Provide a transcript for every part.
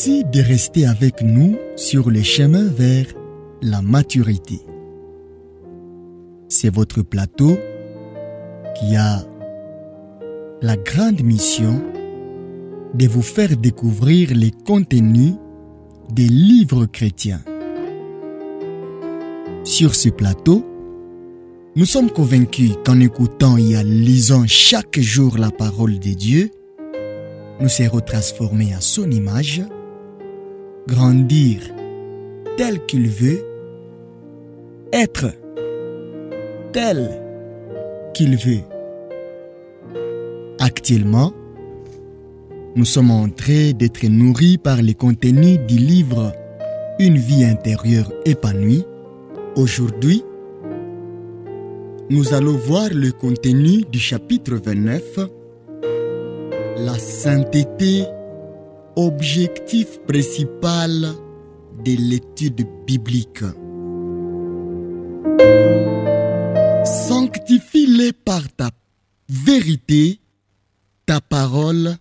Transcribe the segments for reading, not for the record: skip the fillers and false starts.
Merci de rester avec nous sur le chemin vers la maturité. C'est votre plateau qui a la grande mission de vous faire découvrir les contenus des livres chrétiens. Sur ce plateau, nous sommes convaincus qu'en écoutant et en lisant chaque jour la parole de Dieu, nous serons transformés à son image, grandir tel qu'il veut, être tel qu'il veut. Actuellement, nous sommes en train d'être nourris par les contenus du livre Une vie intérieure épanouie. Aujourd'hui, nous allons voir le contenu du chapitre 29, la sainteté, objectif principal de l'étude biblique. Sanctifie-les par ta vérité, ta parole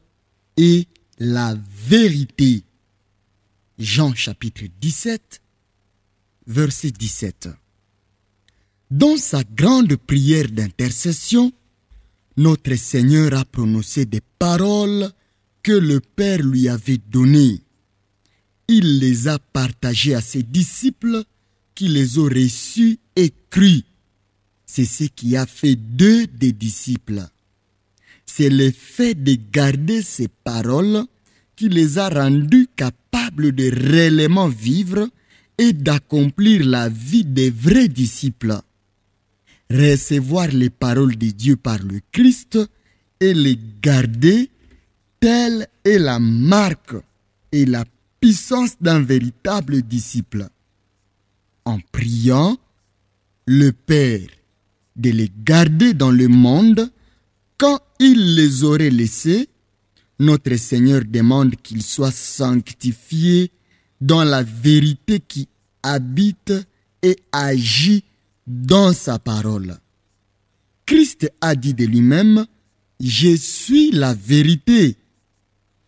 est la vérité. Jean chapitre 17, verset 17. Dans sa grande prière d'intercession, notre Seigneur a prononcé des paroles que le Père lui avait données. Il les a partagées à ses disciples qui les ont reçues et crues. C'est ce qui a fait d'eux des disciples. C'est le fait de garder ces paroles qui les a rendus capables de réellement vivre et d'accomplir la vie des vrais disciples. Recevoir les paroles de Dieu par le Christ et les garder, telle est la marque et la puissance d'un véritable disciple. En priant le Père de les garder dans le monde, quand il les aurait laissés, notre Seigneur demande qu'ils soient sanctifiés dans la vérité qui habite et agit dans sa parole. Christ a dit de lui-même, « Je suis la vérité ».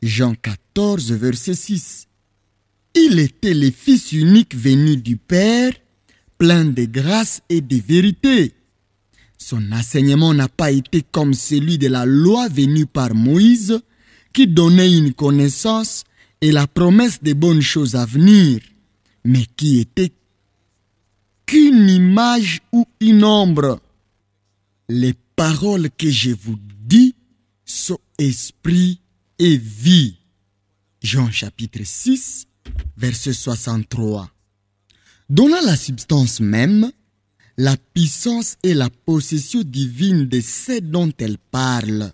Jean 14, verset 6. Il était le Fils unique venu du Père, plein de grâce et de vérité. Son enseignement n'a pas été comme celui de la loi venue par Moïse, qui donnait une connaissance et la promesse de bonnes choses à venir, mais qui était qu'une image ou une ombre. Les paroles que je vous dis sont esprit et vie. Jean chapitre 6, verset 63. Donnant la substance même, la puissance et la possession divine de ce dont elle parle.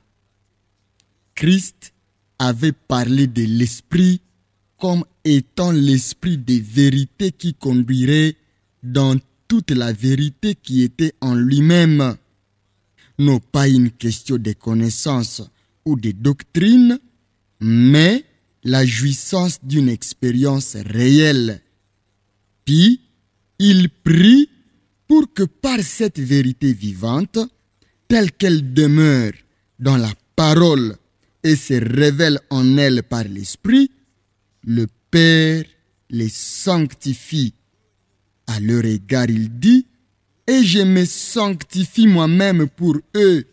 Christ avait parlé de l'esprit comme étant l'esprit de vérité qui conduirait dans toute la vérité qui était en lui-même. Non pas une question de connaissance ou de doctrine, mais la jouissance d'une expérience réelle. Puis, il prie pour que par cette vérité vivante, telle qu'elle demeure dans la parole et se révèle en elle par l'Esprit, le Père les sanctifie. À leur égard, il dit, « Et je me sanctifie moi-même pour eux,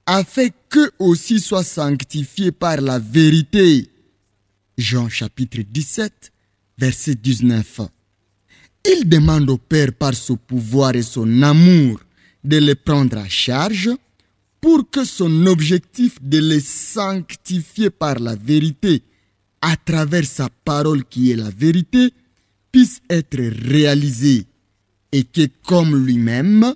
afin qu'eux aussi soient sanctifiés par la vérité. » Jean chapitre 17, verset 19. Il demande au Père par son pouvoir et son amour de les prendre à charge pour que son objectif de les sanctifier par la vérité à travers sa parole qui est la vérité puisse être réalisé et que comme lui-même,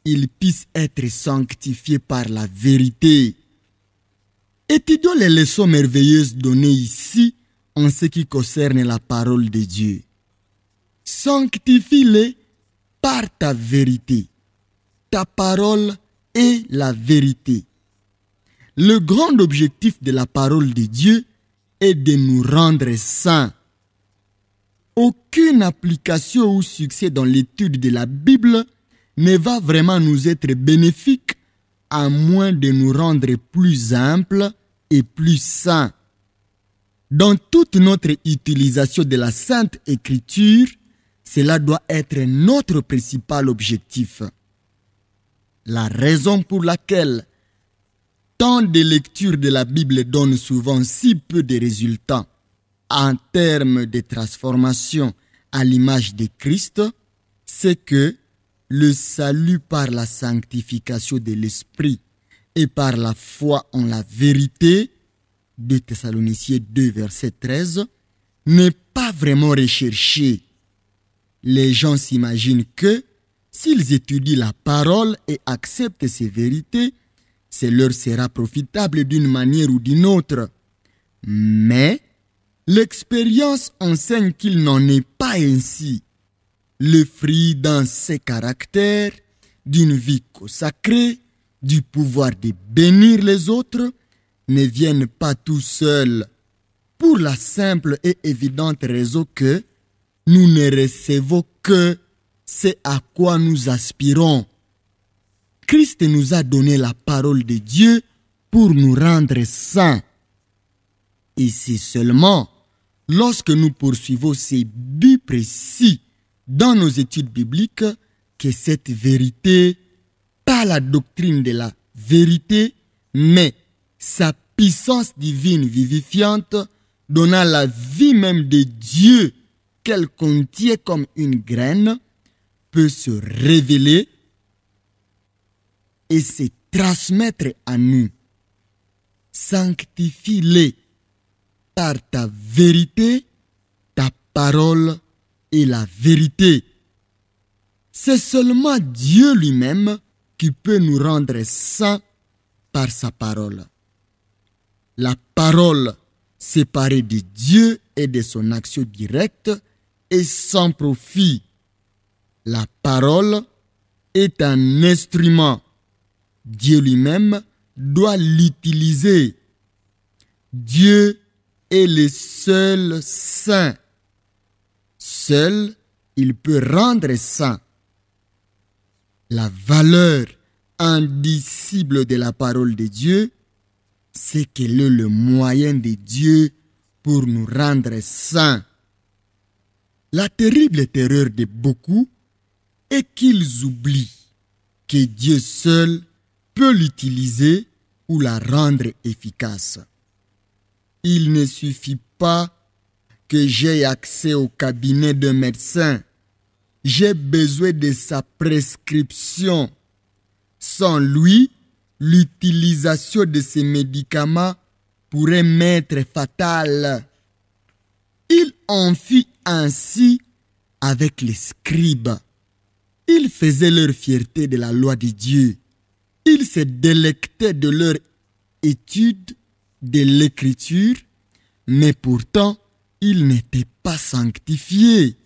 il puisse être sanctifié par la vérité. Étudions les leçons merveilleuses données ici en ce qui concerne la parole de Dieu. Sanctifie-les par ta vérité. Ta parole est la vérité. Le grand objectif de la parole de Dieu est de nous rendre saints. Aucune application ou succès dans l'étude de la Bible ne va vraiment nous être bénéfique à moins de nous rendre plus simples et plus saints. Dans toute notre utilisation de la Sainte Écriture, cela doit être notre principal objectif. La raison pour laquelle tant de lectures de la Bible donnent souvent si peu de résultats en termes de transformation à l'image de Christ, c'est que le salut par la sanctification de l'Esprit et par la foi en la vérité, 2 Thessaloniciens 2, verset 13, n'est pas vraiment recherché. Les gens s'imaginent que s'ils étudient la parole et acceptent ces vérités, cela leur sera profitable d'une manière ou d'une autre. Mais l'expérience enseigne qu'il n'en est pas ainsi. Le fruit dans ses caractères, d'une vie consacrée, du pouvoir de bénir les autres, ne viennent pas tout seuls, pour la simple et évidente raison que nous ne recevons que ce à quoi nous aspirons. Christ nous a donné la parole de Dieu pour nous rendre saints. Et c'est seulement lorsque nous poursuivons ces buts précis dans nos études bibliques que cette vérité, pas la doctrine de la vérité, mais sa puissance divine vivifiante, donnant la vie même de Dieu qu'elle contient comme une graine, peut se révéler et se transmettre à nous. Sanctifie-les par ta vérité, ta parole et la vérité. C'est seulement Dieu lui-même qui peut nous rendre saints par sa parole. La parole séparée de Dieu et de son action directe est sans profit. La parole est un instrument. Dieu lui-même doit l'utiliser. Dieu est le seul saint. Seul, il peut rendre saint. La valeur indicible de la parole de Dieu, c'est qu'elle est le moyen de Dieu pour nous rendre saints. La terrible terreur de beaucoup est qu'ils oublient que Dieu seul peut l'utiliser ou la rendre efficace. Il ne suffit pas que j'aie accès au cabinet d'un médecin. J'ai besoin de sa prescription. Sans lui, l'utilisation de ces médicaments pourrait m'être fatale. Il en fit ainsi avec les scribes. Ils faisaient leur fierté de la loi de Dieu. Ils se délectaient de leur étude de l'écriture, mais pourtant, ils n'étaient pas sanctifiés.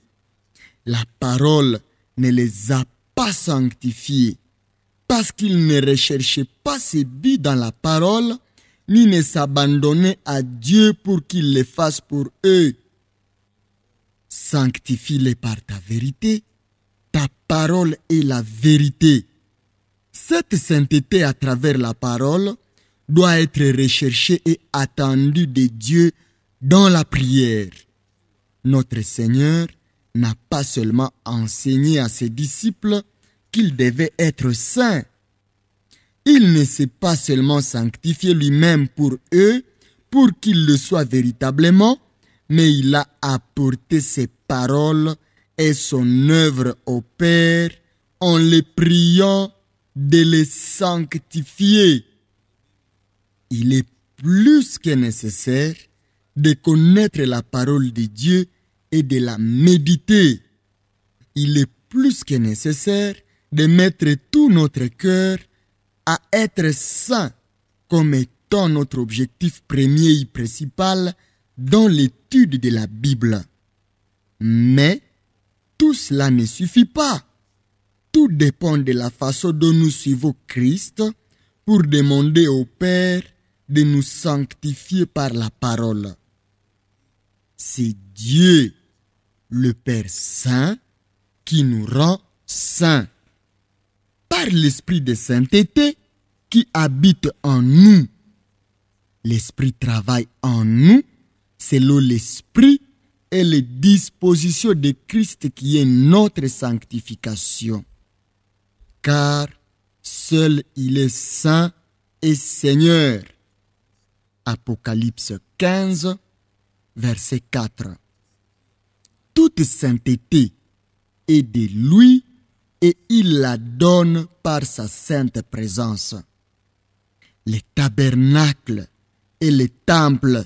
La parole ne les a pas sanctifiés parce qu'ils ne recherchaient pas ses buts dans la parole, ni ne s'abandonnaient à Dieu pour qu'il les fasse pour eux. Sanctifie-les par ta vérité, ta parole est la vérité. Cette sainteté à travers la parole doit être recherchée et attendue de Dieu dans la prière. Notre Seigneur n'a pas seulement enseigné à ses disciples qu'ils devaient être saints. Il ne s'est pas seulement sanctifié lui-même pour eux, pour qu'ils le soient véritablement, mais il a apporté ses paroles et son œuvre au Père en les priant de les sanctifier. Il est plus que nécessaire de connaître la parole de Dieu et de la méditer. Il est plus que nécessaire de mettre tout notre cœur à être saint comme étant notre objectif premier et principal dans l'étude de la Bible. Mais tout cela ne suffit pas. Tout dépend de la façon dont nous suivons Christ pour demander au Père de nous sanctifier par la parole. C'est Dieu, le Père Saint, qui nous rend saints. Par l'Esprit de sainteté qui habite en nous. L'Esprit travaille en nous selon l'esprit et les dispositions de Christ qui est notre sanctification. Car seul il est saint et Seigneur. Apocalypse 15, verset 4. Toute sainteté est de lui et il la donne par sa sainte présence. Les tabernacles et les temples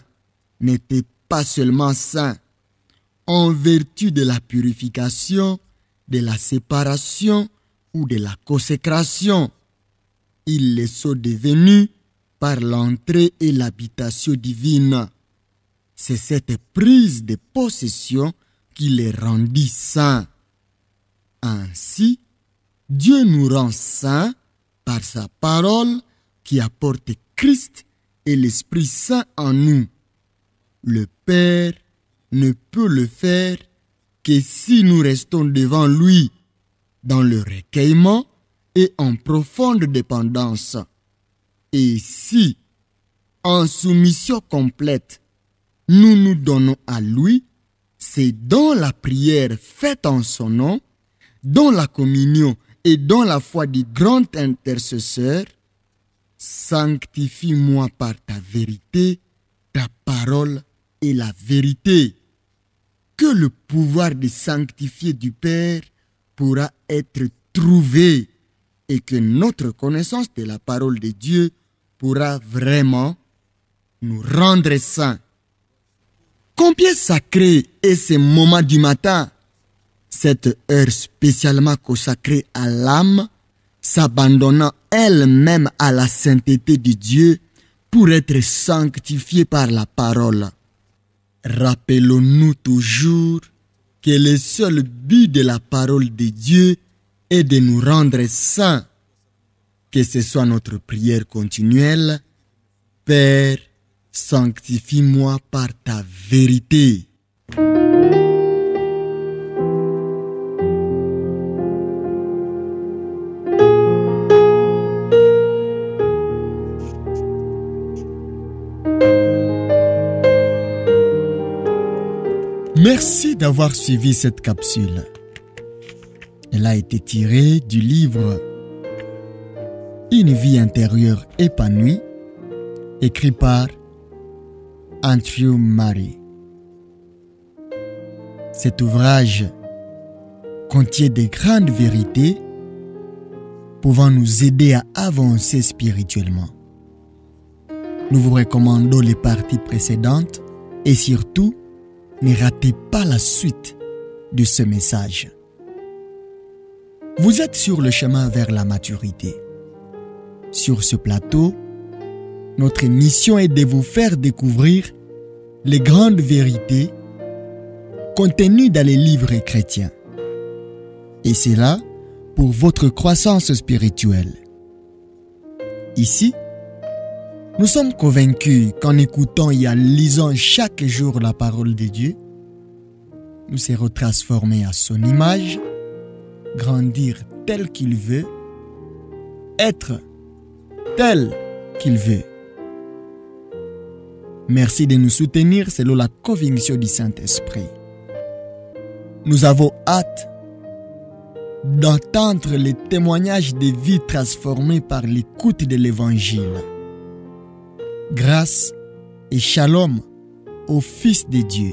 n'étaient pas seulement saints en vertu de la purification, de la séparation ou de la consécration. Ils le sont devenus par l'entrée et l'habitation divine. C'est cette prise de possession qui les rendit saints. Ainsi, Dieu nous rend saints par sa parole qui apporte Christ et l'Esprit Saint en nous. Le Père ne peut le faire que si nous restons devant lui dans le recueillement et en profonde dépendance. Et si, en soumission complète, nous nous donnons à lui, c'est dans la prière faite en son nom, dans la communion et dans la foi du grand intercesseur. Sanctifie-moi par ta vérité, ta parole est la vérité. Que le pouvoir de sanctifier du Père pourra être trouvé et que notre connaissance de la parole de Dieu pourra vraiment nous rendre saints. Combien sacré est ce moment du matin, cette heure spécialement consacrée à l'âme, s'abandonnant elle-même à la sainteté de Dieu pour être sanctifiée par la parole. Rappelons-nous toujours que le seul but de la parole de Dieu est de nous rendre saints. Que ce soit notre prière continuelle, Père, sanctifie-moi par ta vérité. Merci d'avoir suivi cette capsule. Elle a été tirée du livre Une vie intérieure épanouie, écrit par Andrew Murray. Cet ouvrage contient de grandes vérités pouvant nous aider à avancer spirituellement. Nous vous recommandons les parties précédentes et surtout, ne ratez pas la suite de ce message. Vous êtes sur le chemin vers la maturité. Sur ce plateau, notre mission est de vous faire découvrir les grandes vérités contenues dans les livres chrétiens. Et c'est là pour votre croissance spirituelle. Ici, nous sommes convaincus qu'en écoutant et en lisant chaque jour la parole de Dieu, nous serons transformés à son image, grandir tel qu'il veut, être tel qu'il veut. Merci de nous soutenir selon la conviction du Saint-Esprit. Nous avons hâte d'entendre les témoignages de vies transformées par l'écoute de l'Évangile. Grâce et shalom au Fils de Dieu.